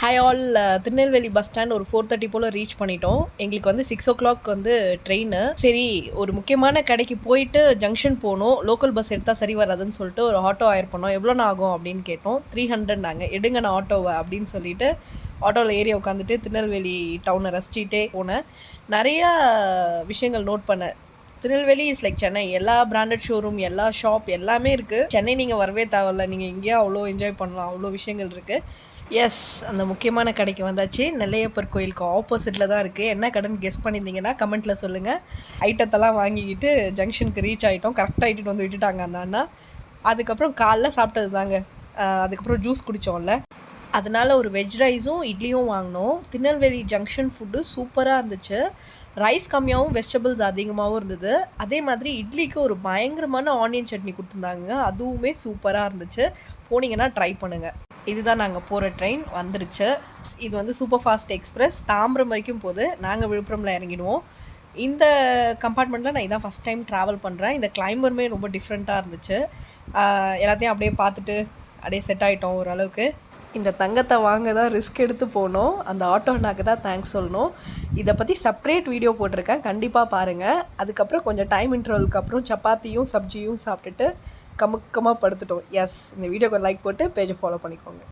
Hi all. Tirunelveli bus stand ஒரு 4:30 போல் reach பண்ணிட்டோம். எங்களுக்கு வந்து 6 o'clock வந்து ட்ரெயின். சரி, ஒரு முக்கியமான கடைக்கு போயிட்டு ஜங்ஷன் போகணும். லோக்கல் பஸ் எடுத்தால் சரி வராதுன்னு சொல்லிட்டு ஒரு ஆட்டோ ஹயர் பண்ணோம். எவ்வளோண்ணா ஆகும் அப்படின்னு கேட்டோம். 300 நாங்கள் எடுங்க நான் ஆட்டோவை அப்படின்னு சொல்லிட்டு ஆட்டோவில் ஏறி உட்காந்துட்டு திருநெல்வேலி டவுனை ரசிச்சிட்டே போனேன். நிறையா விஷயங்கள் நோட் பண்ணேன். Tirunelveli is like Chennai. எல்லா பிராண்டட் ஷோரூம், எல்லா ஷாப் எல்லாமே இருக்குது. சென்னை நீங்கள் வரவே தேவையில்ல, நீங்கள் இங்கேயே அவ்வளோ என்ஜாய் பண்ணலாம், அவ்வளோ விஷயங்கள் இருக்குது. எஸ், அந்த முக்கியமான கடைக்கு வந்தாச்சு. நெல்லையப்பர் கோயிலுக்கு ஆப்போசிட்டில் தான் இருக்குது. என்ன கடைன்னு கெஸ் பண்ணியிருந்தீங்கன்னா கமெண்ட்டில் சொல்லுங்கள். ஐட்டத்தெல்லாம் வாங்கிக்கிட்டு ஜங்ஷனுக்கு ரீச் ஆகிட்டோம். கரெக்டாக இட்டுட்டு வந்து விட்டுட்டாங்க அந்த அண்ணா. அதுக்கப்புறம் காலைல சாப்பிட்டது தாங்க. அதுக்கப்புறம் ஜூஸ் குடித்தோம்ல, அதனால் ஒரு வெஜ் ரைஸும் இட்லியும் வாங்கினோம். திருநெல்வேலி ஜங்ஷன் ஃபுட்டு சூப்பராக இருந்துச்சு. ரைஸ் கம்மியாகவும் வெஜிடபிள்ஸ் அதிகமாகவும் இருந்தது. அதே மாதிரி இட்லிக்கு ஒரு பயங்கரமான ஆனியன் சட்னி கொடுத்துருந்தாங்க. அதுவுமே சூப்பராக இருந்துச்சு. போனீங்கன்னா ட்ரை பண்ணுங்கள். இதுதான் நாங்கள் போகிற ட்ரெயின் வந்துடுச்சு. இது வந்து சூப்பர் ஃபாஸ்ட் எக்ஸ்பிரஸ். தாம்பரம் வரைக்கும் போகுது. நாங்கள் விழுப்புரமில் இறங்கிடுவோம். இந்த கம்பார்ட்மெண்ட்டில் நான் இதான் ஃபஸ்ட் டைம் ட்ராவல் பண்ணுறேன். இந்த கிளைம்பருமே ரொம்ப டிஃப்ரெண்ட்டாக இருந்துச்சு. எல்லாத்தையும் அப்படியே பார்த்துட்டு அப்படியே செட் ஆகிட்டோம் ஓரளவுக்கு. இந்த தங்கத்தை வாங்க தான் ரிஸ்க் எடுத்து போனோம். அந்த ஆட்டோனாக்கு தான் தேங்க்ஸ் சொல்லணும். இதை பற்றி செப்ரேட் வீடியோ போட்டிருக்கேன், கண்டிப்பாக பாருங்கள். அதுக்கப்புறம் கொஞ்சம் டைம் இன்டர்வலுக்கு அப்புறம் சப்பாத்தியும் சப்ஜியும் சாப்பிட்டுட்டு கமுக்கமாக படுத்துட்டோம். எஸ், இந்த வீடியோக்கு ஒரு லைக் போட்டு பேஜை ஃபாலோ பண்ணிக்கோங்க.